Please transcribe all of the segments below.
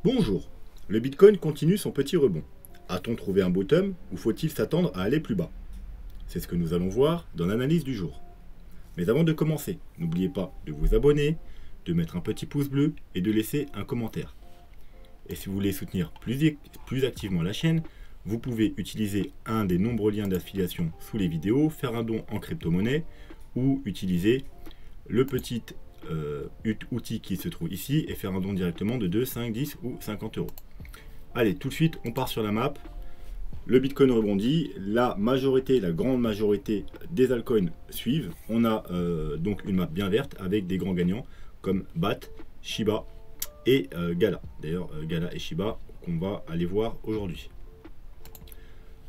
Bonjour, le Bitcoin continue son petit rebond. A-t-on trouvé un bottom ou faut-il s'attendre à aller plus bas? C'est ce que nous allons voir dans l'analyse du jour. Mais avant de commencer, n'oubliez pas de vous abonner, de mettre un petit pouce bleu et de laisser un commentaire. Et si vous voulez soutenir plus activement la chaîne, vous pouvez utiliser un des nombreux liens d'affiliation sous les vidéos, faire un don en crypto-monnaie ou utiliser le petit outil qui se trouve ici et faire un don directement de 2, 5, 10 ou 50 euros. Allez, tout de suite, on part sur la map. Le Bitcoin rebondit, la grande majorité des altcoins suivent. On a donc une map bien verte avec des grands gagnants comme BAT, Shiba et Gala. D'ailleurs, Gala et Shiba qu'on va aller voir aujourd'hui.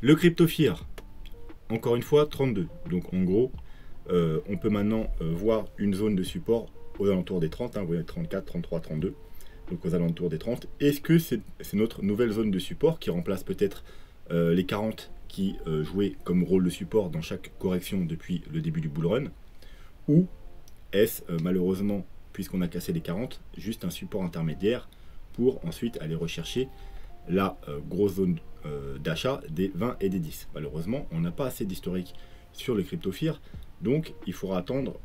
Le Crypto Fear, encore une fois, 32. Donc en gros, on peut maintenant voir une zone de support aux alentours des 30. Vous voyez, 34, 33, 32. Donc aux alentours des 30. Est-ce que c'est notre nouvelle zone de support qui remplace peut-être les 40 qui jouaient comme rôle de support dans chaque correction depuis le début du bull run? Ou est-ce malheureusement, puisqu'on a cassé les 40, juste un support intermédiaire pour ensuite aller rechercher la grosse zone d'achat des 20 et des 10? Malheureusement, on n'a pas assez d'historique sur le Crypto Fear, donc il faudra attendre,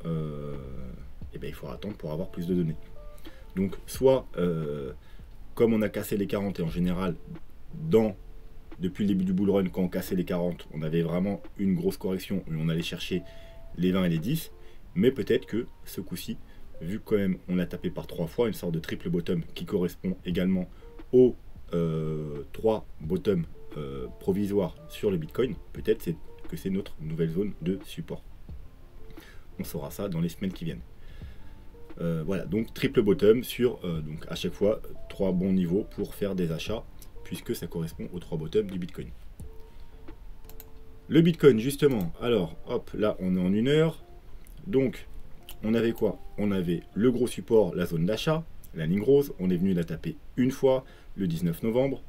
pour avoir plus de données. Donc soit, comme on a cassé les 40 et en général, depuis le début du bull run, quand on cassait les 40, on avait vraiment une grosse correction où on allait chercher les 20 et les 10. Mais peut-être que ce coup-ci, vu que quand même on a tapé par 3 fois, une sorte de triple bottom qui correspond également aux 3 bottoms provisoires sur le Bitcoin, peut-être que c'est notre nouvelle zone de support. On saura ça dans les semaines qui viennent. Voilà, donc triple bottom sur donc à chaque fois 3 bons niveaux pour faire des achats, puisque ça correspond aux 3 bottoms du Bitcoin. Le Bitcoin, justement, alors hop, là on est en 1 heure. Donc on avait quoi? On avait le gros support, la zone d'achat, la ligne rose. On est venu la taper une fois le 19 novembre,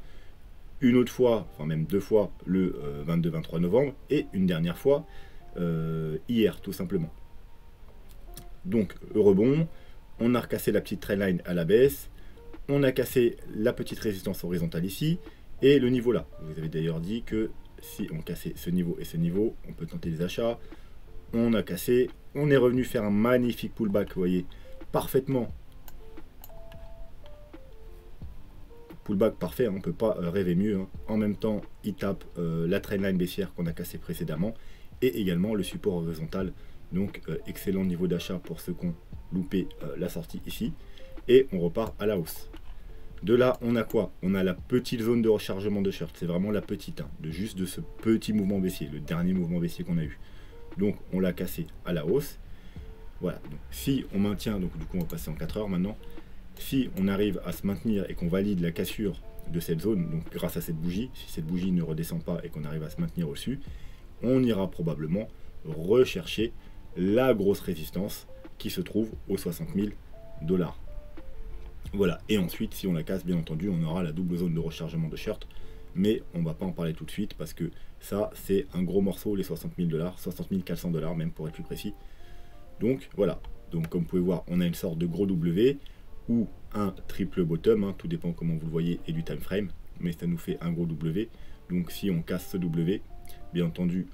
une autre fois, enfin même 2 fois le 22-23 novembre, et une dernière fois hier, tout simplement. Donc rebond, on a recassé la petite trendline à la baisse, on a cassé la petite résistance horizontale ici, et le niveau là. Vous avez d'ailleurs dit que si on cassait ce niveau et ce niveau, on peut tenter des achats. On a cassé, on est revenu faire un magnifique pullback, vous voyez, parfaitement. Pullback parfait, on ne peut pas rêver mieux. Hein. En même temps, il tape la trendline baissière qu'on a cassé précédemment, et également le support horizontal. Donc excellent niveau d'achat pour ceux qui ont loupé la sortie ici. Et on repart à la hausse. De là, on a quoi? On a la petite zone de rechargement de short. C'est vraiment la petite, hein, juste de ce petit mouvement baissier, le dernier mouvement baissier qu'on a eu. Donc on l'a cassé à la hausse. Voilà, donc si on maintient, donc du coup on va passer en 4 heures maintenant. Si on arrive à se maintenir et qu'on valide la cassure de cette zone, donc grâce à cette bougie, si cette bougie ne redescend pas et qu'on arrive à se maintenir au-dessus, on ira probablement rechercher la grosse résistance qui se trouve aux 60 000 $. Voilà, et ensuite si on la casse, bien entendu, on aura la double zone de rechargement de short, mais on va pas en parler tout de suite parce que ça c'est un gros morceau, les 60 000 $, 60 400 $ même pour être plus précis. Donc voilà, donc comme vous pouvez voir, on a une sorte de gros W ou un triple bottom, hein, tout dépend comment vous le voyez et du time frame, mais ça nous fait un gros W. Donc si on casse ce W, bien entendu,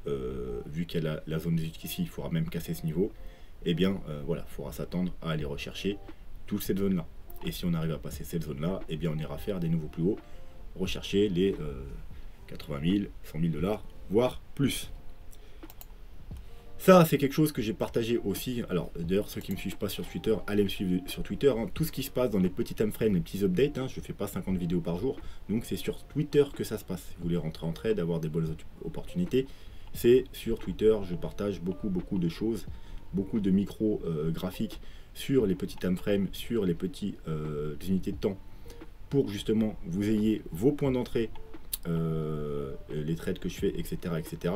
vu qu'il y a la zone jusqu'ici, il faudra même casser ce niveau, et bien voilà, il faudra s'attendre à aller rechercher toute cette zone là. Et si on arrive à passer cette zone là, et bien on ira faire des nouveaux plus hauts, rechercher les 80 000, 100 000 $, voire plus. Ça, c'est quelque chose que j'ai partagé aussi. Alors, d'ailleurs, ceux qui ne me suivent pas sur Twitter, allez me suivre sur Twitter. Hein. Tout ce qui se passe dans les petits time frames, les petits updates, hein, je ne fais pas 50 vidéos par jour. Donc, c'est sur Twitter que ça se passe. Si vous voulez rentrer en trade, avoir des bonnes opportunités, c'est sur Twitter. Je partage beaucoup de choses, beaucoup de micro-graphiques sur les petits time frames, sur les petites unités de temps, pour justement vous ayez vos points d'entrée, les trades que je fais, etc. etc.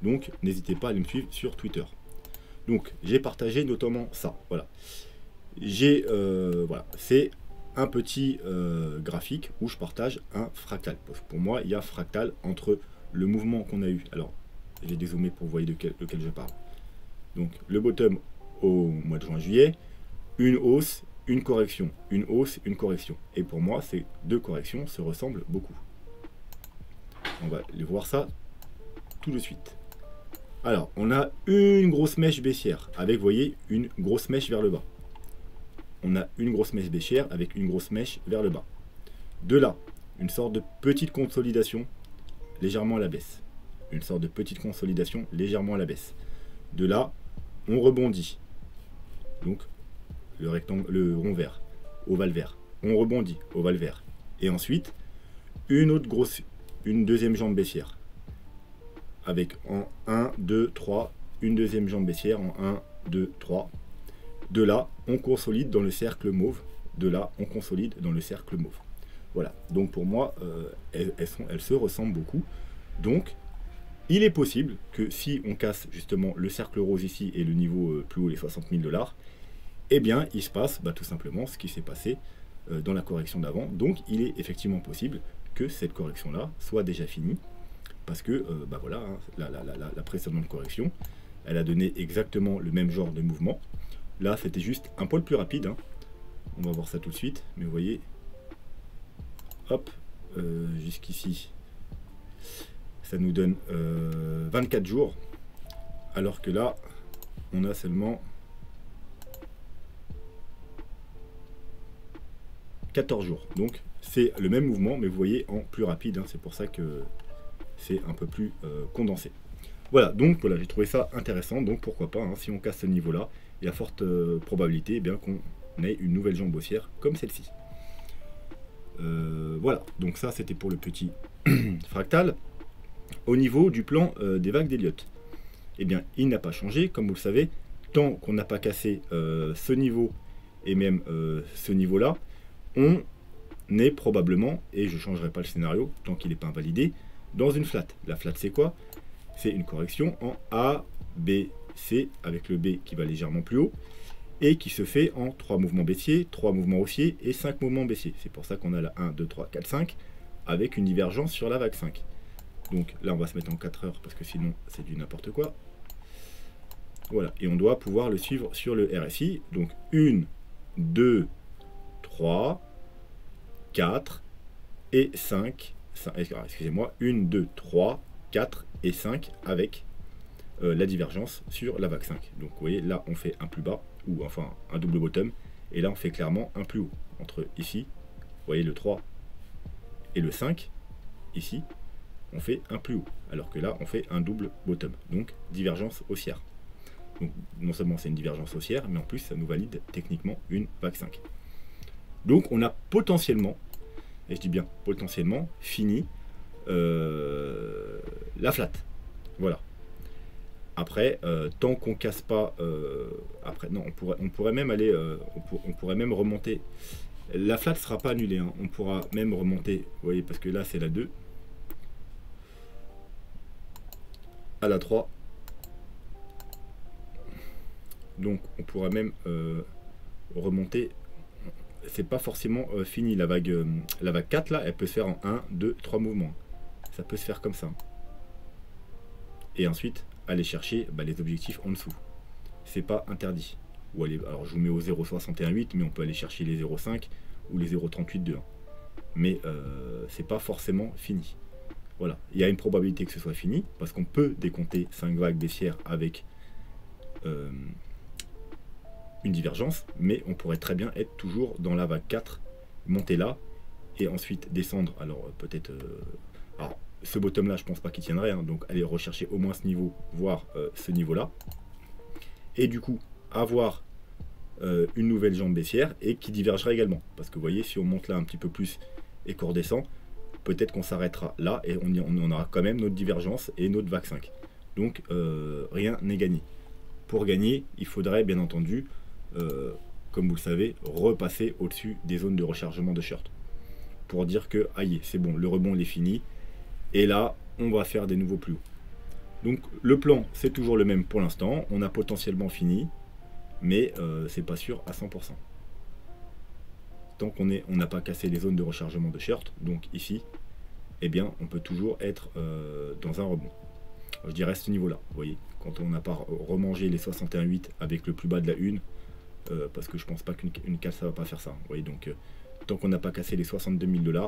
Donc n'hésitez pas à aller me suivre sur Twitter. Donc j'ai partagé notamment ça. Voilà. Voilà, c'est un petit graphique où je partage un fractal. Parce que pour moi, il y a fractal entre le mouvement qu'on a eu. Alors, j'ai dézoomé pour vous voyez lequel je parle. Donc le bottom au mois de juin-juillet, une hausse, une correction, une hausse, une correction. Et pour moi, ces deux corrections se ressemblent beaucoup. On va aller voir ça tout de suite. Alors, on a une grosse mèche baissière avec, vous voyez, une grosse mèche vers le bas. On a une grosse mèche baissière avec une grosse mèche vers le bas. De là, une sorte de petite consolidation légèrement à la baisse. Une sorte de petite consolidation légèrement à la baisse. De là, on rebondit. Donc, le rectangle, le rond vert, ovale vert. On rebondit, ovale vert. Et ensuite, une deuxième jambe baissière. Avec en 1, 2, 3, une deuxième jambe baissière en 1, 2, 3. De là, on consolide dans le cercle mauve. De là, on consolide dans le cercle mauve. Voilà, donc pour moi, elles se ressemblent beaucoup. Donc, il est possible que si on casse justement le cercle rose ici et le niveau plus haut, les 60 000 $, eh bien, il se passe tout simplement ce qui s'est passé dans la correction d'avant. Donc, il est effectivement possible que cette correction-là soit déjà finie. Parce que, voilà, hein, la précédente correction, elle a donné exactement le même genre de mouvement. Là, c'était juste un poil plus rapide. Hein. On va voir ça tout de suite. Mais vous voyez, hop, jusqu'ici, ça nous donne 24 jours. Alors que là, on a seulement 14 jours. Donc, c'est le même mouvement, mais vous voyez, en plus rapide. Hein. C'est pour ça que c'est un peu plus condensé. Voilà, donc voilà, j'ai trouvé ça intéressant. Donc, pourquoi pas, hein, si on casse ce niveau-là, il y a forte probabilité eh bien qu'on ait une nouvelle jambe haussière comme celle-ci. Voilà, donc ça, c'était pour le petit fractal. Au niveau du plan des vagues d'Elliott, eh bien, il n'a pas changé, comme vous le savez, tant qu'on n'a pas cassé ce niveau et même ce niveau-là, on est probablement, et je ne changerai pas le scénario tant qu'il n'est pas invalidé, dans une flat. La flat, c'est quoi? C'est une correction en A, B, C, avec le B qui va légèrement plus haut, et qui se fait en 3 mouvements baissiers, 3 mouvements haussiers et 5 mouvements baissiers. C'est pour ça qu'on a la 1, 2, 3, 4, 5, avec une divergence sur la vague 5. Donc là, on va se mettre en 4 heures, parce que sinon, c'est du n'importe quoi. Voilà, et on doit pouvoir le suivre sur le RSI. Donc 1, 2, 3, 4 et 5. Excusez-moi, 1, 2, 3, 4 et 5 avec la divergence sur la vague 5. Donc vous voyez, là on fait un plus bas, ou enfin un double bottom, et là on fait clairement un plus haut. Entre ici, vous voyez le 3 et le 5, ici, on fait un plus haut. Alors que là on fait un double bottom, donc divergence haussière. Donc non seulement c'est une divergence haussière, mais en plus ça nous valide techniquement une vague 5. Donc on a potentiellement, et je dis bien potentiellement, fini la flat. Voilà. Après, tant qu'on casse pas, après non, on pourrait même aller, on pourrait même remonter. La flat sera pas annulée, hein. On pourra même remonter. Vous voyez, parce que là c'est la 2, à la 3. Donc on pourra même remonter. C'est pas forcément fini la vague 4 là, elle peut se faire en 1, 2, 3 mouvements. Ça peut se faire comme ça. Et ensuite aller chercher les objectifs en dessous. C'est pas interdit. Ou aller, alors je vous mets au 0,618, mais on peut aller chercher les 0,5 ou les 0,38 de 1. Mais c'est pas forcément fini. Voilà, il y a une probabilité que ce soit fini, parce qu'on peut décompter 5 vagues baissières avec une divergence, mais on pourrait très bien être toujours dans la vague 4, monter là, et ensuite descendre. Alors peut-être... alors ce bottom là, je pense pas qu'il tiendrait, hein, donc aller rechercher au moins ce niveau, voire ce niveau là. Et du coup, avoir une nouvelle jambe baissière, et qui divergera également. Parce que vous voyez, si on monte là un petit peu plus et qu'on redescend, peut-être qu'on s'arrêtera là, et on aura quand même notre divergence et notre vague 5. Donc rien n'est gagné. Pour gagner, il faudrait bien entendu, comme vous le savez, repasser au-dessus des zones de rechargement de short. Pour dire que, aïe, c'est bon, le rebond il est fini. Et là, on va faire des nouveaux plus hauts. Donc le plan, c'est toujours le même pour l'instant. On a potentiellement fini, mais c'est pas sûr à 100%. Tant qu'on n'a pas cassé les zones de rechargement de short, donc ici, eh bien, on peut toujours être dans un rebond. Je dirais à ce niveau-là, vous voyez, quand on n'a pas remangé les 61,8 avec le plus bas de la 1, parce que je pense pas qu'une casse ça va pas faire ça. Vous voyez, donc tant qu'on n'a pas cassé les 62 000 $,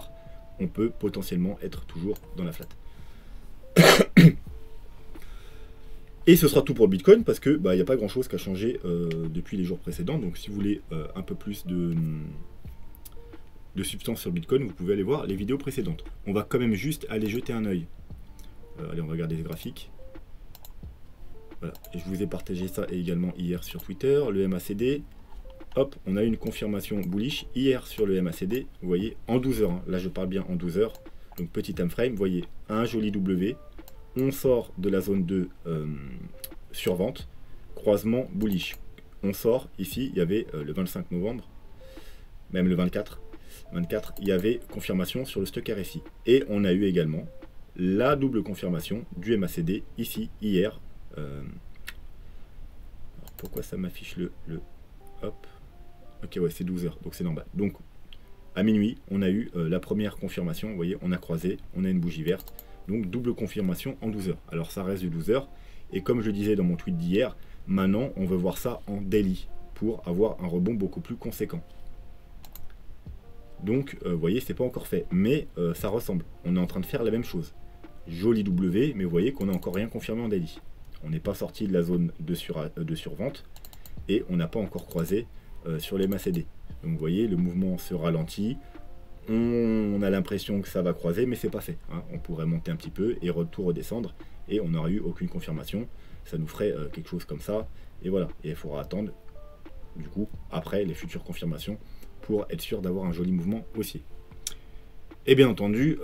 on peut potentiellement être toujours dans la flat. Et ce sera tout pour le Bitcoin parce que il n'y a pas grand chose qui a changé depuis les jours précédents. Donc si vous voulez un peu plus de substance sur Bitcoin, vous pouvez aller voir les vidéos précédentes. On va quand même juste aller jeter un œil. Allez, on va regarder les graphiques. Voilà. Et je vous ai partagé ça également hier sur Twitter, le MACD. Hop, on a une confirmation bullish hier sur le MACD. Vous voyez, en 12 heures. Hein. Là, je parle bien en 12 heures. Donc, petit time frame. Vous voyez, un joli W. On sort de la zone de survente. Croisement bullish. On sort. Ici, il y avait le 25 novembre. Même le 24. Il y avait confirmation sur le stock RSI. Et on a eu également la double confirmation du MACD ici, hier. Alors, pourquoi ça m'affiche le... Hop. Ok, ouais, c'est 12 heures, donc c'est normal. Donc, à minuit, on a eu la première confirmation. Vous voyez, on a croisé, on a une bougie verte. Donc, double confirmation en 12 heures. Alors, ça reste du 12 heures. Et comme je le disais dans mon tweet d'hier, maintenant, on veut voir ça en daily pour avoir un rebond beaucoup plus conséquent. Donc, vous voyez, c'est pas encore fait. Mais ça ressemble. On est en train de faire la même chose. Joli W, mais vous voyez qu'on n'a encore rien confirmé en daily. On n'est pas sorti de la zone de survente. Et on n'a pas encore croisé sur les MACD. Donc vous voyez, le mouvement se ralentit. On a l'impression que ça va croiser, mais c'est pas fait. Hein. On pourrait monter un petit peu et tout redescendre. Et on n'aurait eu aucune confirmation. Ça nous ferait quelque chose comme ça. Et voilà. Et il faudra attendre, du coup, après les futures confirmations pour être sûr d'avoir un joli mouvement haussier. Et bien entendu,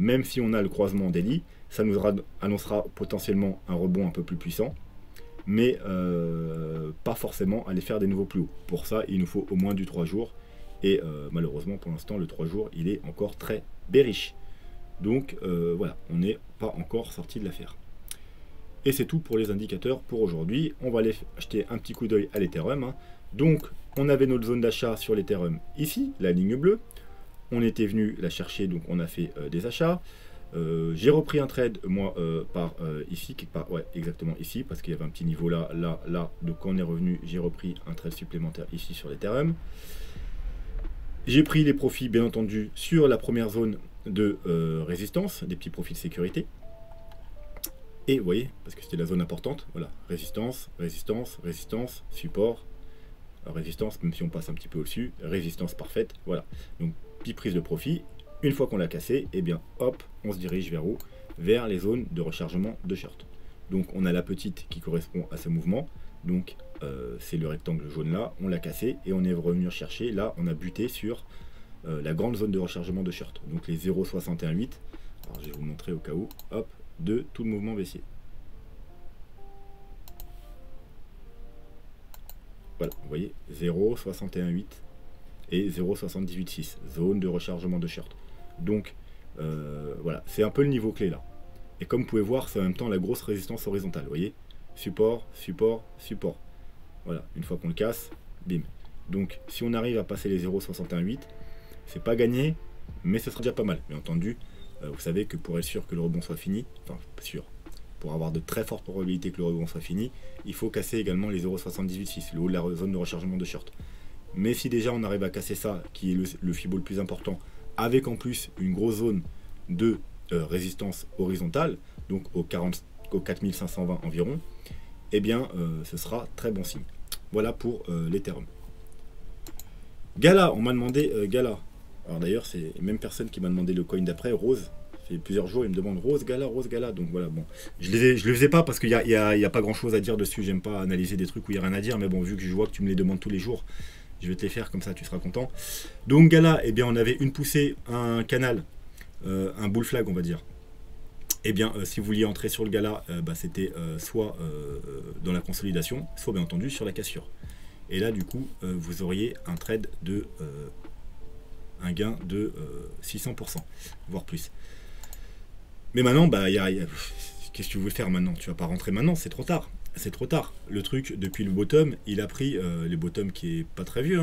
même si on a le croisement daily, ça nous annoncera potentiellement un rebond un peu plus puissant. Mais pas forcément aller faire des nouveaux plus hauts. Pour ça, il nous faut au moins du 3 jours. Et malheureusement, pour l'instant, le 3 jours, il est encore très bearish. Donc voilà, on n'est pas encore sorti de l'affaire. Et c'est tout pour les indicateurs pour aujourd'hui. On va aller jeter un petit coup d'œil à l'Ethereum. Hein. Donc, on avait notre zone d'achat sur l'Ethereum ici, la ligne bleue. On était venu la chercher, donc on a fait des achats. J'ai repris un trade moi par ici, quelque part, ouais, exactement ici, parce qu'il y avait un petit niveau là, là. Donc quand on est revenu, j'ai repris un trade supplémentaire ici sur l'Ethereum. J'ai pris les profits, bien entendu, sur la première zone de résistance, des petits profits de sécurité. Et vous voyez, parce que c'était la zone importante, voilà, résistance, résistance, résistance, support, résistance, même si on passe un petit peu au-dessus, résistance parfaite, voilà. Donc, petite prise de profit. Une fois qu'on l'a cassé, et bien hop, on se dirige vers où? Vers les zones de rechargement de short. Donc on a la petite qui correspond à ce mouvement. Donc c'est le rectangle jaune là, on l'a cassé et on est revenu chercher. Là, on a buté sur la grande zone de rechargement de short. Donc les 0,618. Alors je vais vous montrer au cas où. Hop, de tout le mouvement baissier. Voilà, vous voyez, 0,618 et 0,786. Zone de rechargement de short. Donc voilà, c'est un peu le niveau clé là. Et comme vous pouvez voir, c'est en même temps la grosse résistance horizontale. Vous voyez, support, support, support. Voilà, une fois qu'on le casse, bim. Donc si on arrive à passer les 0,618, c'est pas gagné, mais ce sera déjà pas mal. Bien entendu, vous savez que pour être sûr que le rebond soit fini, enfin sûr, pour avoir de très fortes probabilités que le rebond soit fini, il faut casser également les 0,786, le haut de la zone de rechargement de short. Mais si déjà on arrive à casser ça, qui est le Fibo le plus important, avec en plus une grosse zone de résistance horizontale, donc au 4520 environ, eh bien ce sera très bon signe. Voilà pour l'Ethereum. Gala, on m'a demandé Gala. Alors d'ailleurs, c'est la même personne qui m'a demandé le coin d'après, Rose. Ça fait plusieurs jours, il me demande Rose Gala. Donc voilà, bon. Je le faisais pas parce qu'il n'y a pas grand chose à dire dessus. J'aime pas analyser des trucs où il n'y a rien à dire, mais bon, vu que je vois que tu me les demandes tous les jours, je vais te les faire, comme ça tu seras content. Donc Gala, eh bien on avait une poussée, un canal, un bull flag on va dire. Eh bien si vous vouliez entrer sur le Gala, c'était soit dans la consolidation, soit bien entendu sur la cassure. Et là du coup vous auriez un trade de un gain de 600%, voire plus. Mais maintenant, qu'est-ce que tu veux faire maintenant? Tu vas pas rentrer maintenant, c'est trop tard. C'est trop tard. Le truc, depuis le bottom, il a pris, le bottom qui est pas très vieux,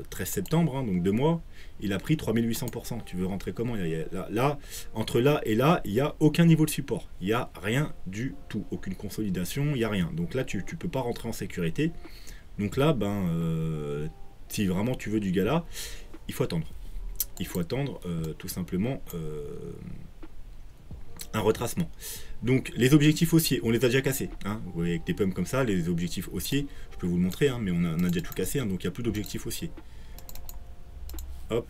13 septembre, hein, donc 2 mois, il a pris 3800%. Tu veux rentrer comment? Là, entre là et là, il n'y a aucun niveau de support. Il n'y a rien du tout. Aucune consolidation, il n'y a rien. Donc là, tu ne peux pas rentrer en sécurité. Donc là, ben, si vraiment tu veux du gala, il faut attendre. Il faut attendre tout simplement un retracement. Donc les objectifs haussiers, on les a déjà cassés. Hein. Vous voyez avec des pommes comme ça, les objectifs haussiers, je peux vous le montrer, hein, mais on a déjà tout cassé, hein, donc il n'y a plus d'objectifs haussiers. Hop.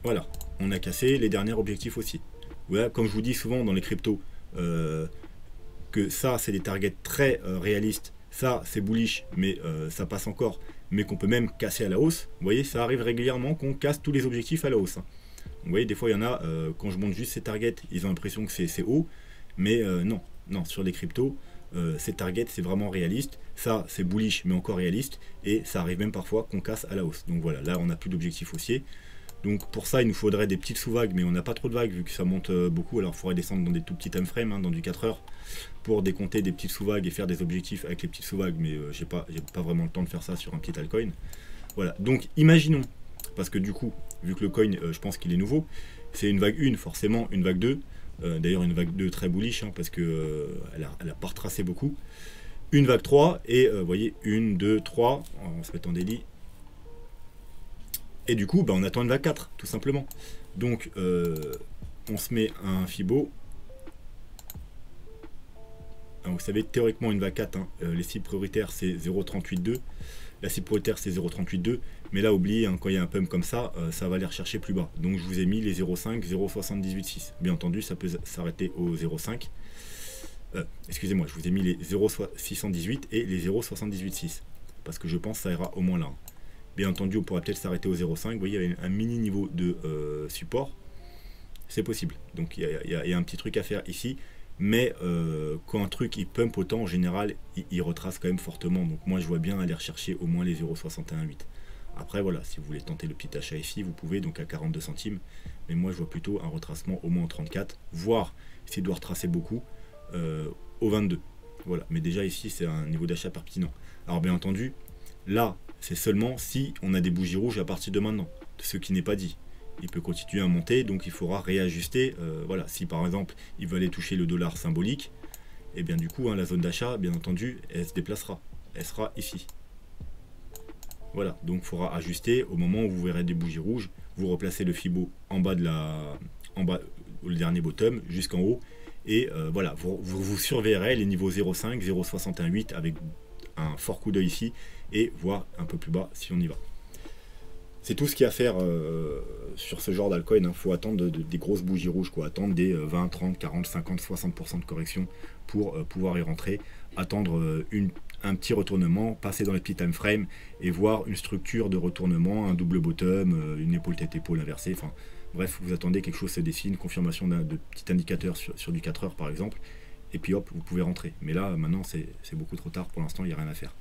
Voilà, on a cassé les derniers objectifs haussiers. Voilà, comme je vous dis souvent dans les cryptos, que ça c'est des targets très réalistes, ça c'est bullish, mais ça passe encore, mais qu'on peut même casser à la hausse. Vous voyez, ça arrive régulièrement qu'on casse tous les objectifs à la hausse. Hein. Vous voyez, des fois il y en a, quand je monte juste ces targets, ils ont l'impression que c'est haut, mais non, non, sur les cryptos, ces targets c'est vraiment réaliste, ça c'est bullish mais encore réaliste, et ça arrive même parfois qu'on casse à la hausse. Donc voilà, là on n'a plus d'objectif haussier. Donc pour ça, il nous faudrait des petites sous-vagues, mais on n'a pas trop de vagues vu que ça monte beaucoup. Alors il faudrait descendre dans des tout petits time frames, hein, dans du 4 heures, pour décompter des petites sous-vagues et faire des objectifs avec les petites sous-vagues. Mais j'ai pas vraiment le temps de faire ça sur un petit altcoin. Voilà, donc imaginons, parce que du coup, vu que le coin, je pense qu'il est nouveau, c'est une vague 1, forcément une vague 2. D'ailleurs une vague 2 très bullish, hein, parce que elle a pas retracé beaucoup. Une vague 3, et vous voyez, 1, 2, 3, on se met en délit. Et du coup, bah, on attend une vague 4, tout simplement. Donc, on se met un Fibo. Alors, vous savez, théoriquement, une vague 4, hein, les cibles prioritaires, c'est 0,382. La cible prioritaire, c'est 0,382. Mais là, oubliez, hein, quand il y a un pump comme ça, ça va aller rechercher plus bas. Donc, je vous ai mis les 0,5, 0,786. Bien entendu, ça peut s'arrêter au 0,5. Excusez-moi, je vous ai mis les 0,618 et les 0,786. Parce que je pense que ça ira au moins là. Bien entendu, on pourra peut-être s'arrêter au 0,5. Vous voyez, il y a un mini niveau de support. C'est possible. Donc, il y a un petit truc à faire ici. Mais quand un truc, il pump autant, en général, il retrace quand même fortement. Donc, moi, je vois bien aller rechercher au moins les 0,618. Après, voilà, si vous voulez tenter le petit achat ici, vous pouvez, donc à 42 centimes. Mais moi, je vois plutôt un retracement au moins en 34. Voire, s'il doit retracer beaucoup, au 22. Voilà. Mais déjà, ici, c'est un niveau d'achat pertinent. Alors, bien entendu, là, c'est seulement si on a des bougies rouges à partir de maintenant, ce qui n'est pas dit. Il peut continuer à monter, donc il faudra réajuster. Voilà, si par exemple il veut aller toucher le dollar symbolique, et bien du coup, hein, la zone d'achat, bien entendu, elle se déplacera. Elle sera ici. Voilà, donc il faudra ajuster au moment où vous verrez des bougies rouges. Vous replacez le Fibo en bas de le dernier bottom jusqu'en haut, et voilà, vous surveillerez les niveaux 0,5, 0,618 avec un fort coup d'œil ici, et voir un peu plus bas si on y va. C'est tout ce qu'il y a à faire sur ce genre d'altcoin. Il faut attendre des grosses bougies rouges, quoi. Attendre des 20, 30, 40, 50, 60% de correction pour pouvoir y rentrer. Attendre un petit retournement, passer dans les petits time frames et voir une structure de retournement, un double bottom, une épaule tête-épaule inversée. Enfin, bref, vous attendez quelque chose se dessine, confirmation de petit indicateur sur du 4 heures par exemple. Et puis hop, vous pouvez rentrer. Mais là, maintenant, c'est beaucoup trop tard. Pour l'instant, il n'y a rien à faire.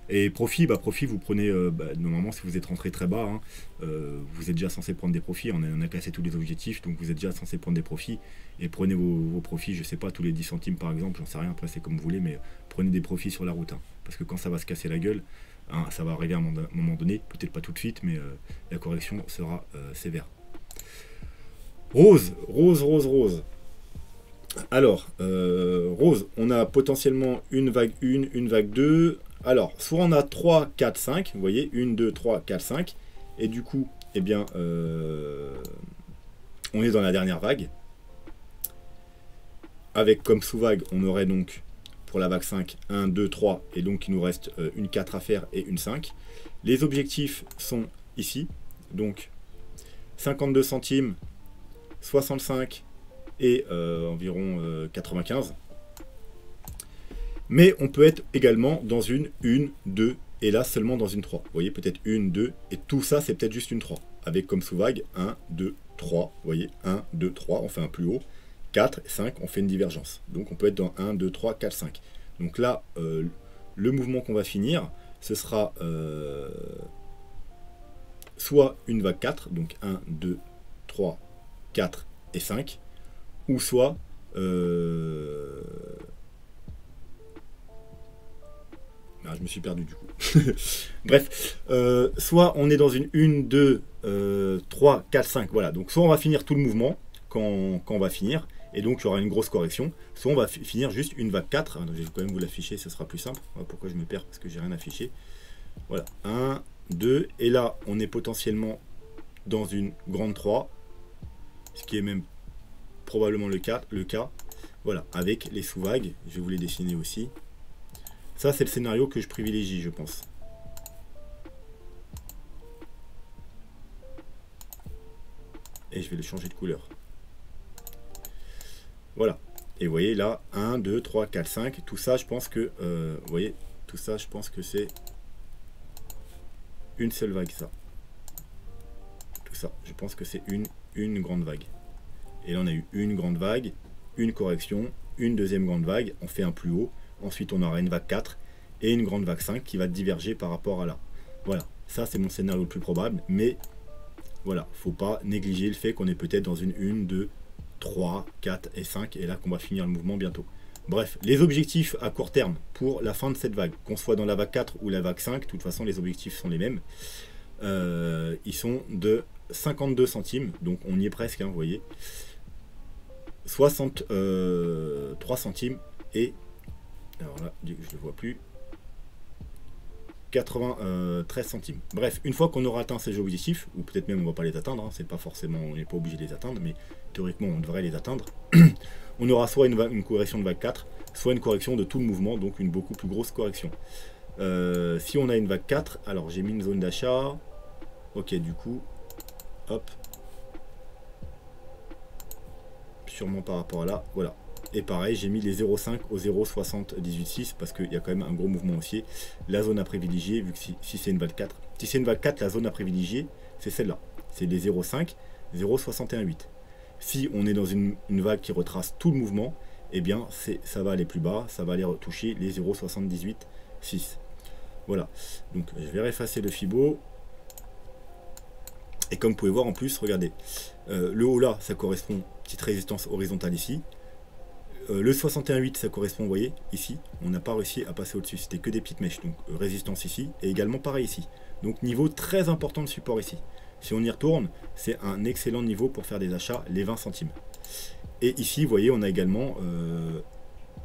Et profit, profit, vous prenez, normalement, si vous êtes rentré très bas, hein, vous êtes déjà censé prendre des profits. On a cassé tous les objectifs, donc vous êtes déjà censé prendre des profits. Et prenez vos profits, je sais pas, tous les 10 centimes par exemple, j'en sais rien, après c'est comme vous voulez, mais prenez des profits sur la route. Hein, parce que quand ça va se casser la gueule, hein, ça va arriver à un moment donné, peut-être pas tout de suite, mais la correction sera sévère. Rose. Alors, rose, on a potentiellement une vague 1, une vague 2. Alors, soit on a 3, 4, 5. Vous voyez, 1, 2, 3, 4, 5. Et du coup, eh bien, on est dans la dernière vague. Avec comme sous-vague, on aurait donc, pour la vague 5, 1, 2, 3. Et donc, il nous reste une 4 à faire et une 5. Les objectifs sont ici. Donc, 52 centimes, 65 et environ 95. Mais on peut être également dans une 2, et là seulement dans une 3. Vous voyez, peut-être 1, 2, et tout ça c'est peut-être juste une 3. Avec comme sous-vague 1, 2, 3. Vous voyez, 1, 2, 3, on fait un plus haut. 4, 5, on fait une divergence. Donc on peut être dans 1, 2, 3, 4, 5. Donc là, le mouvement qu'on va finir, ce sera soit une vague 4, donc 1, 2, 3, 4 et 5, ou soit ah, je me suis perdu du coup. Bref, soit on est dans une 1, 2, 3, 4, 5, voilà. Donc soit on va finir tout le mouvement quand on va finir, et donc il y aura une grosse correction, soit on va finir juste une vague 4, alors, je vais quand même vous l'afficher, ce sera plus simple. Voilà pourquoi je me perds, parce que j'ai rien affiché. Voilà, 1, 2, et là on est potentiellement dans une grande 3, ce qui est même probablement le cas. Voilà, avec les sous-vagues, je vais vous les dessiner aussi. Ça c'est le scénario que je privilégie, je pense. Et je vais le changer de couleur. Voilà. Et vous voyez là, 1, 2, 3, 4, 5. Tout ça, je pense que... vous voyez, tout ça, je pense que c'est une seule vague, ça. Tout ça, je pense que c'est une grande vague. Et là, on a eu une grande vague, une correction, une deuxième grande vague. On fait un plus haut. Ensuite, on aura une vague 4 et une grande vague 5 qui va diverger par rapport à là. Voilà. Ça, c'est mon scénario le plus probable. Mais... voilà, faut pas négliger le fait qu'on est peut-être dans une 1, 2, 3, 4 et 5, et là qu'on va finir le mouvement bientôt. Bref, les objectifs à court terme pour la fin de cette vague, qu'on soit dans la vague 4 ou la vague 5, de toute façon les objectifs sont les mêmes. Ils sont de 52 centimes, donc on y est presque, hein, vous voyez. 63 centimes et... alors là, je ne le vois plus. 93 centimes. Bref, une fois qu'on aura atteint ces objectifs, ou peut-être même on va pas les atteindre, hein, c'est pas forcément, on n'est pas obligé de les atteindre, mais théoriquement on devrait les atteindre, on aura soit une correction de vague 4, soit une correction de tout le mouvement, donc une beaucoup plus grosse correction. Si on a une vague 4, alors j'ai mis une zone d'achat, ok, du coup, hop, sûrement par rapport à là, voilà. Et pareil, j'ai mis les 0,5 au 0,786 parce qu'il y a quand même un gros mouvement haussier. La zone à privilégier, vu que si c'est une vague 4, si c'est une vague 4, la zone à privilégier, c'est celle-là. C'est les 0,5, 0,618. Si on est dans une vague qui retrace tout le mouvement, eh bien, ça va aller plus bas, ça va aller toucher les 0,786. Voilà. Donc, je vais effacer le Fibo. Et comme vous pouvez voir, en plus, regardez, le haut là, ça correspond, petite résistance horizontale ici. Le 61,8 ça correspond, vous voyez, ici, on n'a pas réussi à passer au-dessus, c'était que des petites mèches, donc résistance ici, et également pareil ici. Donc niveau très important de support ici. Si on y retourne, c'est un excellent niveau pour faire des achats, les 20 centimes. Et ici, vous voyez, on a également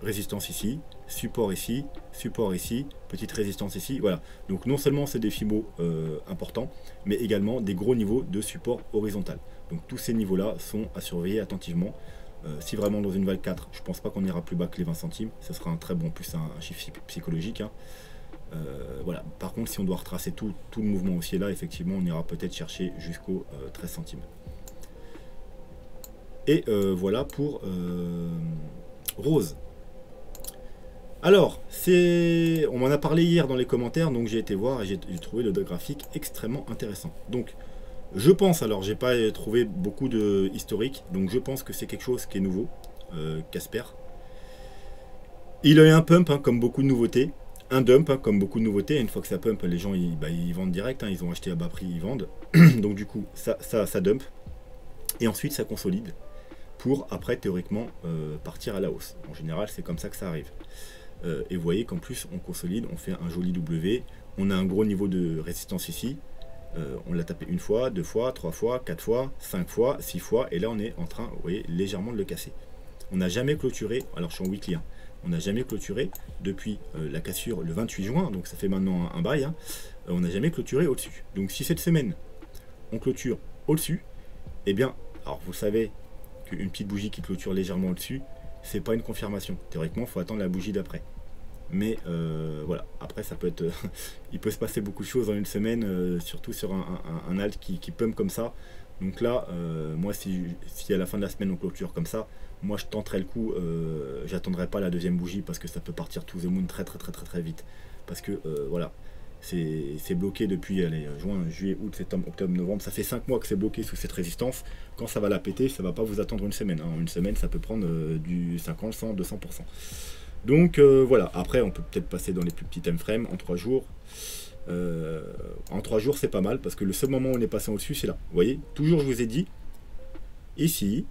résistance ici, support ici, petite résistance ici, voilà. Donc non seulement c'est des Fibo importants, mais également des gros niveaux de support horizontal. Donc tous ces niveaux-là sont à surveiller attentivement. Si vraiment dans une vague 4, je pense pas qu'on ira plus bas que les 20 centimes, ça sera un très bon, plus un chiffre psychologique. Hein. Voilà. Par contre, si on doit retracer tout le mouvement haussier là, effectivement, on ira peut-être chercher jusqu'aux 13 centimes. Et voilà pour Rose. Alors, on m'en a parlé hier dans les commentaires, donc j'ai été voir et j'ai trouvé le graphique extrêmement intéressant. Donc, je pense, alors j'ai pas trouvé beaucoup de historique, donc je pense que c'est quelque chose qui est nouveau, Casper. Il a eu un pump, hein, comme beaucoup de nouveautés, un dump, hein, comme beaucoup de nouveautés. Une fois que ça pump, les gens ils vendent direct, hein, ils ont acheté à bas prix, ils vendent. Donc du coup, ça dump, et ensuite ça consolide, pour après théoriquement partir à la hausse. En général, c'est comme ça que ça arrive. Et vous voyez qu'en plus, on consolide, on fait un joli W, on a un gros niveau de résistance ici. On l'a tapé une fois, deux fois, trois fois, quatre fois, 5 fois, 6 fois, et là on est en train, vous voyez, légèrement de le casser. On n'a jamais clôturé, alors je suis en weekly, hein, on n'a jamais clôturé depuis la cassure le 28 juin, donc ça fait maintenant un bail, hein, on n'a jamais clôturé au-dessus. Donc si cette semaine on clôture au-dessus, eh bien, alors vous savez qu'une petite bougie qui clôture légèrement au-dessus, c'est pas une confirmation. Théoriquement, il faut attendre la bougie d'après. Mais voilà, après ça peut être il peut se passer beaucoup de choses en une semaine, surtout sur un alt qui pump comme ça. Donc là, moi si à la fin de la semaine on clôture comme ça, moi je tenterai le coup, j'attendrai pas la deuxième bougie parce que ça peut partir to the moon très vite. Parce que voilà, c'est bloqué depuis juin, juillet, août, septembre, octobre, novembre, ça fait 5 mois que c'est bloqué sous cette résistance. Quand ça va la péter, ça va pas vous attendre une semaine, hein. Une semaine ça peut prendre du 50, 100, 200%. Donc voilà, après on peut peut-être passer dans les plus petits time frames en 3 jours. En 3 jours c'est pas mal parce que le seul moment où on est passé au-dessus c'est là. Vous voyez, toujours je vous ai dit, ici,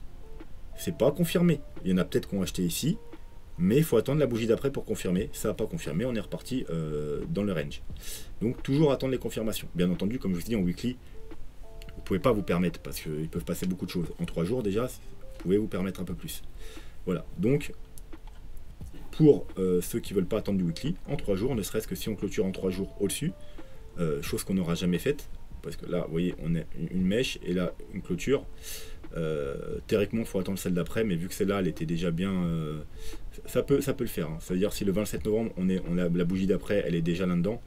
c'est pas confirmé. Il y en a peut-être qui ont acheté ici, mais il faut attendre la bougie d'après pour confirmer. Ça n'a pas confirmé, on est reparti dans le range. Donc toujours attendre les confirmations. Bien entendu, comme je vous dis en weekly, vous pouvez pas vous permettre parce qu'ils peuvent passer beaucoup de choses. En 3 jours déjà, pouvez vous permettre un peu plus. Voilà, donc pour ceux qui ne veulent pas attendre du weekly, en 3 jours, ne serait-ce que si on clôture en 3 jours au-dessus, chose qu'on n'aura jamais faite, parce que là, vous voyez, on a une mèche et là, une clôture. Théoriquement, il faut attendre celle d'après, mais vu que celle-là, elle était déjà bien... ça peut le faire. Hein. C'est-à-dire, si le 27 novembre, on a la bougie d'après, elle est déjà là-dedans,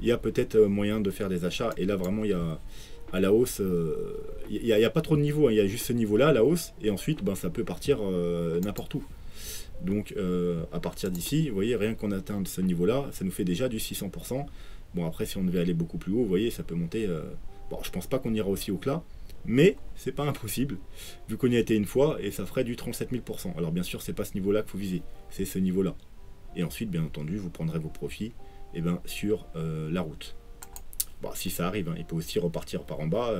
il y a peut-être moyen de faire des achats. Et là, vraiment, il y a à la hausse, il n'y a pas trop de niveau. Hein. Il y a juste ce niveau-là, à la hausse, et ensuite, ben, ça peut partir n'importe où. Donc, à partir d'ici, vous voyez, rien qu'on atteint ce niveau-là, ça nous fait déjà du 600%. Bon, après, si on devait aller beaucoup plus haut, vous voyez, ça peut monter... Bon, je pense pas qu'on ira aussi haut que là, mais c'est pas impossible, vu qu'on y a été une fois, et ça ferait du 37 000%. Alors bien sûr, c'est pas ce niveau-là qu'il faut viser, c'est ce niveau-là. Et ensuite, bien entendu, vous prendrez vos profits sur la route. Bon, si ça arrive, hein, il peut aussi repartir par en bas,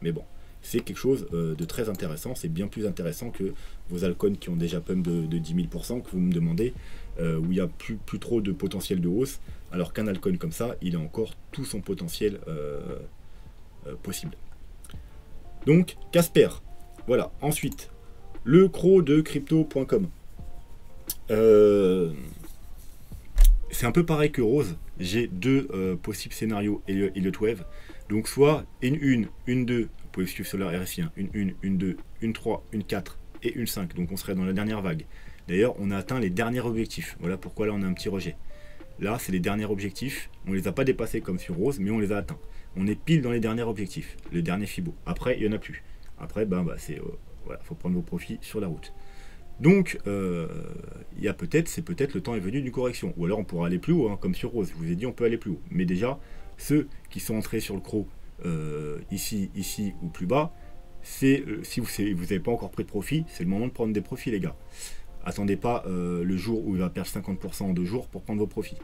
mais bon, c'est quelque chose de très intéressant, c'est bien plus intéressant que vos altcoins qui ont déjà pump de 10 000%, que vous me demandez, où il n'y a plus trop de potentiel de hausse, alors qu'un altcoin comme ça, il a encore tout son potentiel possible. Donc, Casper. Voilà. Ensuite, le croc de crypto.com. C'est un peu pareil que Rose. J'ai deux possibles scénarios Elliott Wave. Donc, soit une 2, vous pouvez suivre sur la RSI, hein, une 2, une 3, une 4 et une 5. Donc, on serait dans la dernière vague. D'ailleurs, on a atteint les derniers objectifs. Voilà pourquoi là, on a un petit rejet. Là, c'est les derniers objectifs. On ne les a pas dépassés comme sur Rose, mais on les a atteints. On est pile dans les derniers objectifs, le dernier Fibo. Après, il n'y en a plus. Après, c'est voilà, faut prendre vos profits sur la route. Donc, il y a c'est peut-être le temps est venu d'une correction. Ou alors, on pourra aller plus haut, hein, comme sur Rose. Je vous ai dit, on peut aller plus haut. Mais déjà, ceux qui sont entrés sur le croc ici ou plus bas, si vous n'avez pas encore pris de profit, c'est le moment de prendre des profits, les gars. Attendez pas le jour où il va perdre 50% en 2 jours pour prendre vos profits.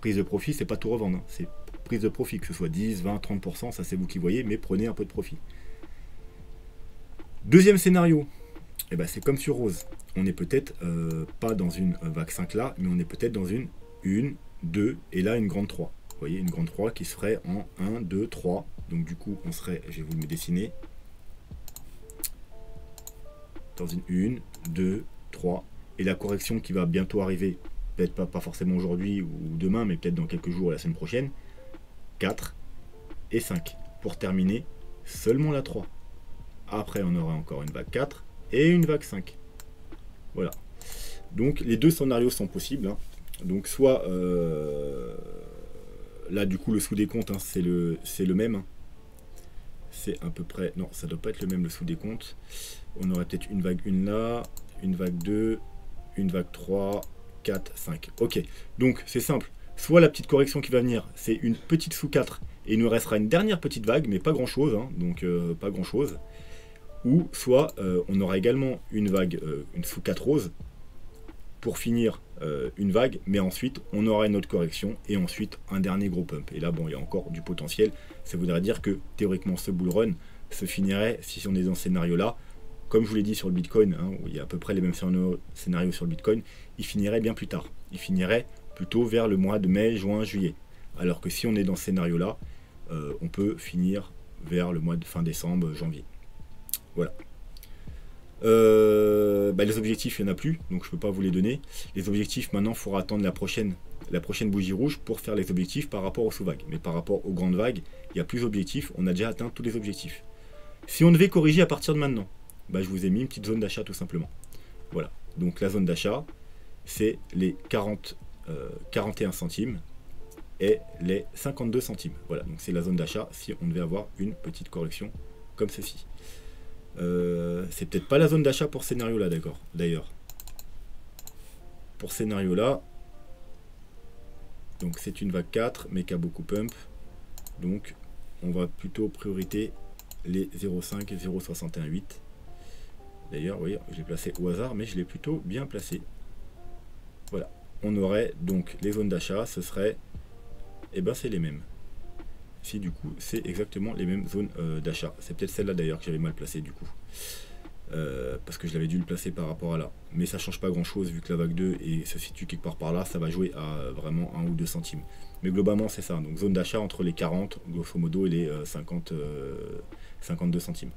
Prise de profit, c'est pas tout revendre. Hein. C'est prise de profit, que ce soit 10, 20, 30%, ça c'est vous qui voyez, mais prenez un peu de profit. Deuxième scénario, c'est comme sur Rose. On n'est peut-être pas dans une vague 5 là, mais on est peut-être dans une 2, et là une grande 3. Vous voyez, une grande 3 qui se ferait en 1, 2, 3. Donc du coup, on serait, je vais vous le dessiner, dans une 2, 3, et la correction qui va bientôt arriver, peut-être pas forcément aujourd'hui ou demain, mais peut-être dans quelques jours, la semaine prochaine, 4 et 5, pour terminer seulement la 3. Après, on aura encore une vague 4 et une vague 5. Voilà. Donc, les deux scénarios sont possibles. Hein. Donc, soit, là, du coup, le sous-décompte, hein, c'est le même. Hein. C'est à peu près... Non, ça doit pas être le même, le sous-décompte. On aurait peut-être une vague 1 là, une vague 2, une vague 3, 4, 5. Ok, donc c'est simple. Soit la petite correction qui va venir, c'est une petite sous 4 et il nous restera une dernière petite vague, mais pas grand chose, hein, donc pas grand chose. Ou soit on aura également une vague, une sous 4 rose pour finir une vague, mais ensuite on aura une autre correction et ensuite un dernier gros pump. Et là, bon, il y a encore du potentiel. Ça voudrait dire que théoriquement ce bull run se finirait, si on est dans ce scénario là, comme je vous l'ai dit sur le Bitcoin, hein, où il y a à peu près les mêmes scénarios sur le Bitcoin, il finirait bien plus tard. Il finirait plutôt vers le mois de mai, juin, juillet. Alors que si on est dans ce scénario-là, on peut finir vers le mois de fin décembre, janvier. Voilà. Les objectifs, il n'y en a plus, donc je ne peux pas vous les donner. Les objectifs, maintenant, il faudra attendre la prochaine bougie rouge pour faire les objectifs par rapport aux sous-vagues. Mais par rapport aux grandes vagues, il y a plus d'objectifs. On a déjà atteint tous les objectifs. Si on devait corriger à partir de maintenant, je vous ai mis une petite zone d'achat tout simplement. Voilà. Donc la zone d'achat, c'est les 41 centimes et les 52 centimes. Voilà, donc c'est la zone d'achat si on devait avoir une petite correction comme ceci. C'est peut-être pas la zone d'achat pour ce scénario là, d'accord, d'ailleurs. Pour ce scénario là, donc c'est une vague 4 mais qui a beaucoup pump. Donc on va plutôt priorité les 0,5 et 0,618. D'ailleurs, vous voyez, je l'ai placé au hasard, mais je l'ai plutôt bien placé. Voilà. On aurait donc les zones d'achat, ce serait... c'est les mêmes. Si du coup, c'est exactement les mêmes zones d'achat. C'est peut-être celle-là d'ailleurs que j'avais mal placée du coup. Parce que je l'avais dû le placer par rapport à là. Mais ça change pas grand-chose vu que la vague 2 se situe quelque part par là. Ça va jouer à vraiment 1 ou 2 centimes. Mais globalement, c'est ça. Donc zone d'achat entre les 40, grosso modo, et les 52 centimes.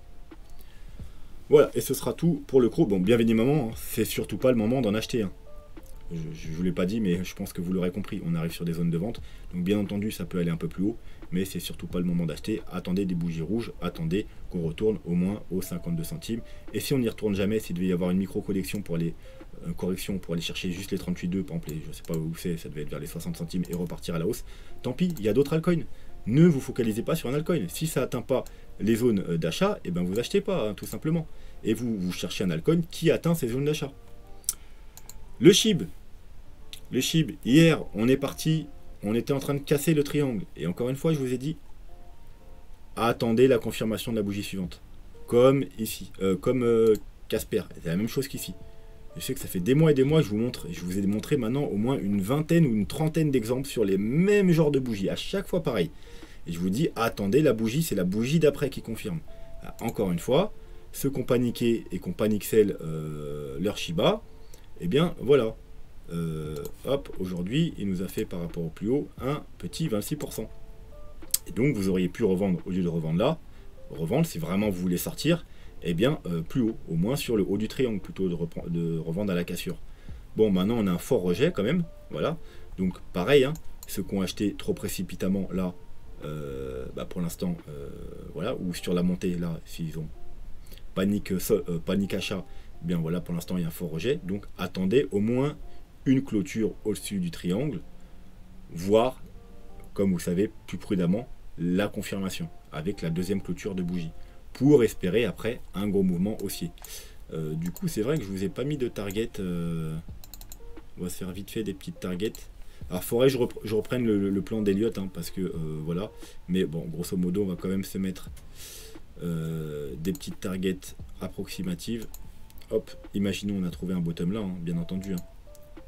Voilà, et ce sera tout pour le crawl. Bon, bien évidemment, hein, c'est surtout pas le moment d'en acheter un. Je ne vous l'ai pas dit, mais je pense que vous l'aurez compris. On arrive sur des zones de vente. Donc bien entendu, ça peut aller un peu plus haut. Mais c'est surtout pas le moment d'acheter. Attendez des bougies rouges. Attendez qu'on retourne au moins aux 52 centimes. Et si on n'y retourne jamais, s'il devait y avoir une micro-collection pour aller... correction pour aller chercher juste les 38,2, par exemple, je sais pas où c'est, ça devait être vers les 60 centimes et repartir à la hausse. Tant pis, il y a d'autres altcoins. Ne vous focalisez pas sur un altcoin. Si ça atteint pas les zones d'achat, et ben vous achetez pas, hein, tout simplement. Et vous cherchez un altcoin qui atteint ces zones d'achat. Le SHIB. Le SHIB, hier, on est parti, on était en train de casser le triangle. Et encore une fois, je vous ai dit, attendez la confirmation de la bougie suivante. Comme ici, comme Casper. C'est la même chose qu'ici. Je sais que ça fait des mois et des mois que je vous ai montré maintenant au moins une vingtaine ou une trentaine d'exemples sur les mêmes genres de bougies. À chaque fois pareil. Et je vous dis, attendez la bougie, c'est la bougie d'après qui confirme. Encore une fois, ceux qui ont paniqué et qui ont paniqué leur Shiba, eh bien voilà. Hop, aujourd'hui, il nous a fait par rapport au plus haut un petit 26%. Et donc, vous auriez pu revendre, au lieu de revendre là, revendre si vraiment vous voulez sortir, eh bien, plus haut, au moins sur le haut du triangle, plutôt de revendre à la cassure. Bon, maintenant, on a un fort rejet quand même, voilà. Donc, pareil, hein, ceux qui ont acheté trop précipitamment là, pour l'instant, voilà, ou sur la montée là, s'ils ont panique achat, eh bien voilà, pour l'instant, il y a un fort rejet. Donc, attendez au moins une clôture au-dessus du triangle, voire, comme vous savez, plus prudemment, la confirmation avec la deuxième clôture de bougie pour espérer après un gros mouvement haussier. Du coup, c'est vrai que je vous ai pas mis de target. On va se faire vite fait des petites targets. Alors, il faudrait que je reprenne le plan d'Elliott, hein, parce que voilà. Mais bon, grosso modo, on va quand même se mettre des petites targets approximatives. Hop, imaginons on a trouvé un bottom là, hein, bien entendu. Hein.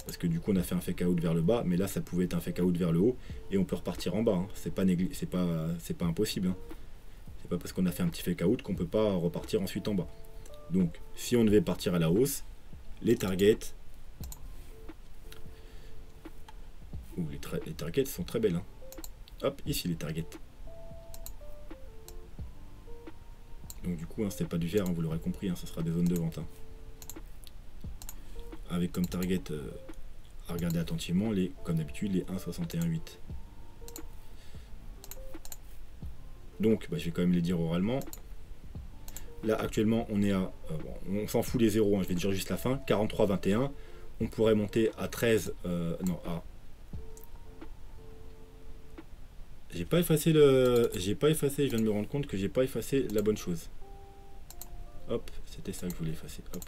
Parce que du coup on a fait un fake out vers le bas, mais là ça pouvait être un fake out vers le haut et on peut repartir en bas. Hein. C'est pas impossible. Hein. C'est pas parce qu'on a fait un petit fake out qu'on peut pas repartir ensuite en bas. Donc si on devait partir à la hausse, les targets, les targets sont très belles. Hein. Hop, ici les targets. Donc du coup hein, c'est pas du vert, hein, vous l'aurez compris, hein, ce sera des zones de vente. Hein. Avec comme target à regarder attentivement, comme d'habitude, les 1,61,8. Donc, je vais quand même les dire oralement. Là, actuellement, on est à... on s'en fout les zéros, hein, je vais dire juste la fin. 43,21. On pourrait monter à 13... non, à... J'ai pas effacé je viens de me rendre compte que j'ai pas effacé la bonne chose. Hop, c'était ça que je voulais effacer. Hop.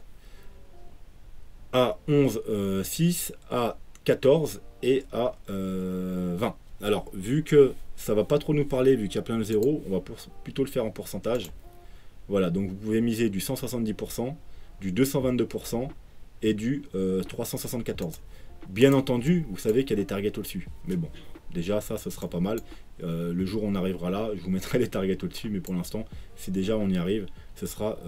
À 11,6, à 14 et à 20. Alors, vu que ça va pas trop nous parler, vu qu'il y a plein de zéros, on va plutôt le faire en pourcentage. Voilà, donc vous pouvez miser du 170%, du 222% et du 374. Bien entendu, vous savez qu'il y a des targets au-dessus. Mais bon, déjà ça, ce sera pas mal. Le jour où on arrivera là, je vous mettrai les targets au-dessus. Mais pour l'instant, si déjà on y arrive, ce sera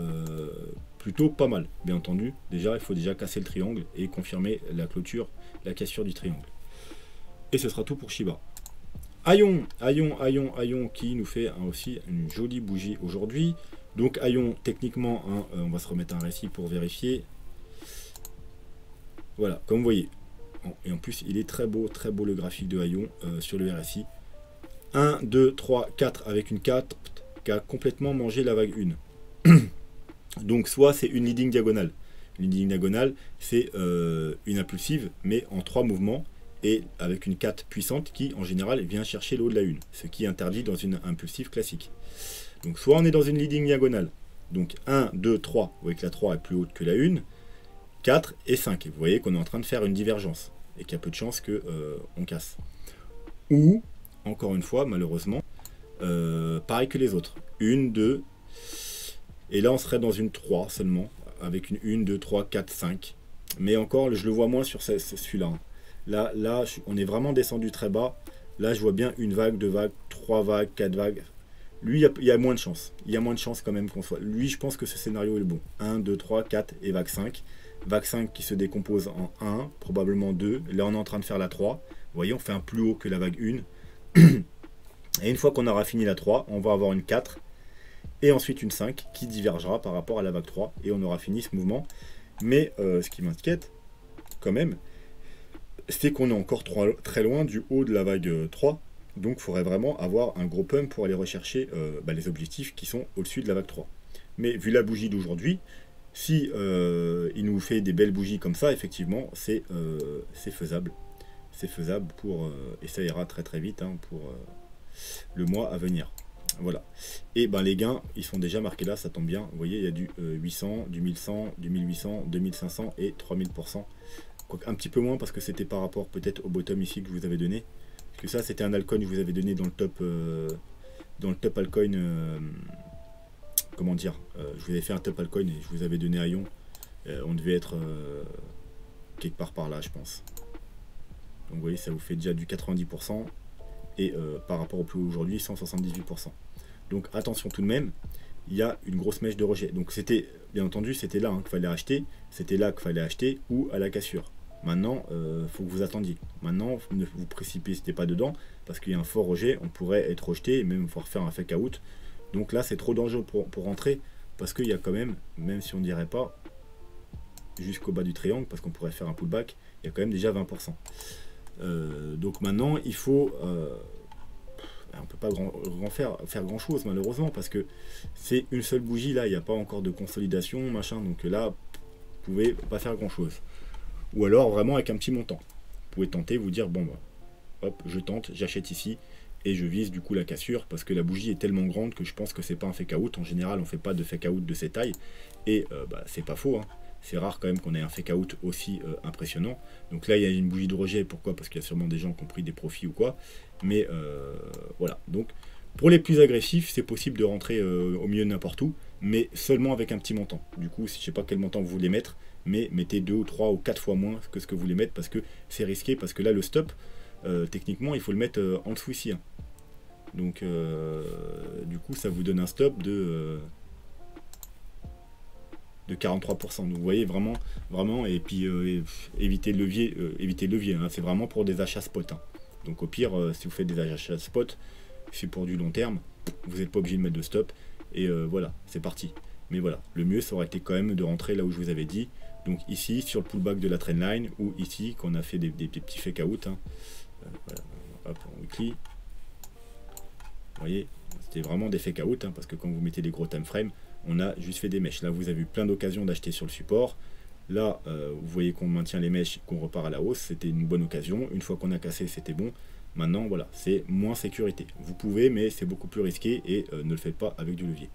plutôt pas mal. Bien entendu, déjà, il faut déjà casser le triangle et confirmer la clôture, la cassure du triangle. Et ce sera tout pour Shiba. Aion qui nous fait aussi une jolie bougie aujourd'hui. Donc Aion, techniquement, hein, on va se remettre un récit pour vérifier. Voilà, comme vous voyez. Et en plus, il est très beau le graphique de Aion sur le RSI. 1, 2, 3, 4 avec une 4 qui a complètement mangé la vague 1. Donc soit c'est une leading diagonale. Une leading diagonale, c'est une impulsive, mais en 3 mouvements, et avec une 4 puissante qui, en général, vient chercher le haut de la 1, ce qui est interdit dans une impulsive classique. Donc soit on est dans une leading diagonale, donc 1, 2, 3, vous voyez que la 3 est plus haute que la 1, 4 et 5, et vous voyez qu'on est en train de faire une divergence, et qu'il y a peu de chances qu'on casse. Ou, encore une fois, malheureusement, pareil que les autres, 1, 2, et là on serait dans une 3 seulement, avec une 1, 2, 3, 4, 5, mais encore, je le vois moins sur celui-là. Hein. Là, on est vraiment descendu très bas. Là, je vois bien une vague, 2 vagues, 3 vagues, 4 vagues. Lui, il y a moins de chance. Il y a moins de chance quand même qu'on soit. Lui, je pense que ce scénario est le bon. 1, 2, 3, 4 et vague 5. Vague 5 qui se décompose en 1, probablement 2. Là, on est en train de faire la 3. Vous voyez, on fait un plus haut que la vague 1. Et une fois qu'on aura fini la 3, on va avoir une 4. et ensuite une 5 qui divergera par rapport à la vague 3, et on aura fini ce mouvement. Mais ce qui m'inquiète, quand même, c'est qu'on est encore très loin du haut de la vague 3, donc il faudrait vraiment avoir un gros pump pour aller rechercher les objectifs qui sont au-dessus de la vague 3. Mais vu la bougie d'aujourd'hui, si il nous fait des belles bougies comme ça, effectivement, c'est faisable. C'est faisable et ça ira très très vite pour le mois à venir. Voilà. Et les gains, ils sont déjà marqués là, ça tombe bien. Vous voyez, il y a du 800, du 1100, du 1800, 2500 et 3000%. Un petit peu moins parce que c'était par rapport peut-être au bottom ici que je vous avais donné. Parce que ça, c'était un altcoin que je vous avais donné dans le top altcoin. Comment dire, je vous avais fait un top altcoin et je vous avais donné à Ion. On devait être quelque part par là, je pense. Donc vous voyez, ça vous fait déjà du 90%. Et par rapport au plus haut aujourd'hui, 178%. Donc attention tout de même, il y a une grosse mèche de rejet. Donc c'était, bien entendu, c'était là qu'il fallait acheter. C'était là qu'il fallait acheter ou à la cassure. Maintenant, il faut que vous attendiez. Maintenant, ne vous précipitez pas dedans parce qu'il y a un fort rejet. On pourrait être rejeté et même pouvoir faire un fake out. Donc là, c'est trop dangereux pour rentrer parce qu'il y a quand même si on ne dirait pas jusqu'au bas du triangle, parce qu'on pourrait faire un pullback, il y a quand même déjà 20%. Donc maintenant, il faut... on ne peut pas faire grand chose malheureusement parce que c'est une seule bougie là, il n'y a pas encore de consolidation, machin. Donc là, vous pouvez pas faire grand chose. Ou alors vraiment avec un petit montant. Vous pouvez tenter, vous dire, bon, hop, je tente, j'achète ici. Et je vise du coup la cassure parce que la bougie est tellement grande que je pense que c'est pas un fake out. En général, on fait pas de fake out de cette taille. Et c'est pas faux. C'est rare quand même qu'on ait un fake out aussi impressionnant. Donc là, il y a une bougie de rejet. Pourquoi? Parce qu'il y a sûrement des gens qui ont pris des profits ou quoi. Mais voilà. Donc pour les plus agressifs, c'est possible de rentrer au milieu de n'importe où, mais seulement avec un petit montant. Du coup, je sais pas quel montant vous voulez mettre, mais mettez 2 ou 3 ou 4 fois moins que ce que vous voulez mettre parce que c'est risqué. Parce que là, le stop, techniquement, il faut le mettre en dessous ici. Donc, du coup, ça vous donne un stop de 43%. Donc, vous voyez vraiment, et puis éviter le levier. C'est vraiment pour des achats spot. Donc, au pire, si vous faites des achats spot, c'est pour du long terme. Vous n'êtes pas obligé de mettre de stop. Et voilà, c'est parti. Mais voilà, le mieux, ça aurait été quand même de rentrer là où je vous avais dit. Donc ici, sur le pullback de la trendline, ou ici, qu'on a fait des petits fake out. Voilà. Hop, en weekly. Vous voyez, c'était vraiment des fake out, parce que quand vous mettez des gros time frames, on a juste fait des mèches. Là, vous avez eu plein d'occasions d'acheter sur le support. Là, vous voyez qu'on maintient les mèches, qu'on repart à la hausse. C'était une bonne occasion. Une fois qu'on a cassé, c'était bon. Maintenant, voilà, c'est moins sécurité. Vous pouvez, mais c'est beaucoup plus risqué et ne le faites pas avec du levier.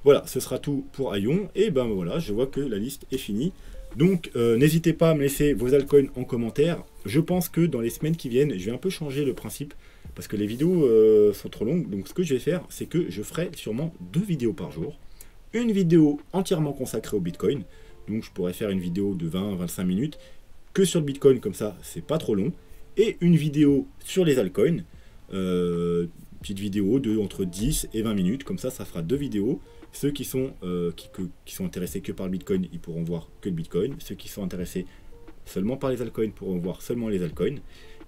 Voilà, ce sera tout pour Aion. Et ben voilà, je vois que la liste est finie. Donc, n'hésitez pas à me laisser vos altcoins en commentaire. Je pense que dans les semaines qui viennent, je vais un peu changer le principe parce que les vidéos sont trop longues. Donc, ce que je vais faire, c'est que je ferai sûrement 2 vidéos par jour. Une vidéo entièrement consacrée au Bitcoin. Donc, je pourrais faire une vidéo de 20-25 minutes que sur le Bitcoin, comme ça, c'est pas trop long. Et une vidéo sur les altcoins. Petite vidéo de entre 10 et 20 minutes. Comme ça, ça fera 2 vidéos. Ceux qui sont intéressés que par le Bitcoin, ils pourront voir que le Bitcoin. Ceux qui sont intéressés seulement par les altcoins pourront voir seulement les altcoins.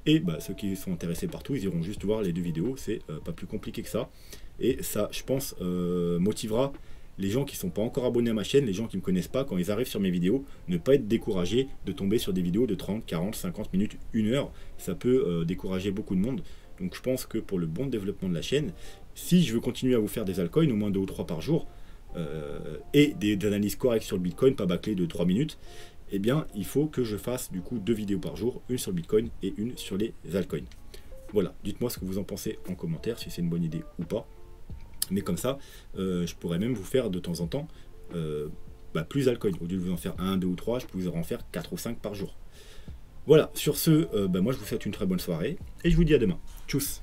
Et ceux qui sont intéressés partout, ils iront juste voir les 2 vidéos. C'est pas plus compliqué que ça. Et ça, je pense, motivera les gens qui ne sont pas encore abonnés à ma chaîne, les gens qui ne me connaissent pas, quand ils arrivent sur mes vidéos, ne pas être découragés de tomber sur des vidéos de 30, 40, 50 minutes, 1 heure. Ça peut décourager beaucoup de monde. Donc je pense que pour le bon développement de la chaîne, si je veux continuer à vous faire des altcoins, au moins 2 ou 3 par jour, et des analyses correctes sur le Bitcoin, pas bâclées de 3 minutes, eh bien il faut que je fasse du coup 2 vidéos par jour, une sur le Bitcoin et une sur les altcoins. Voilà, dites-moi ce que vous en pensez en commentaire, si c'est une bonne idée ou pas. Mais comme ça, je pourrais même vous faire de temps en temps plus altcoins. Au lieu de vous en faire 1, 2 ou 3, je peux vous en faire 4 ou 5 par jour. Voilà, sur ce, moi je vous souhaite une très bonne soirée et je vous dis à demain. Tchuss!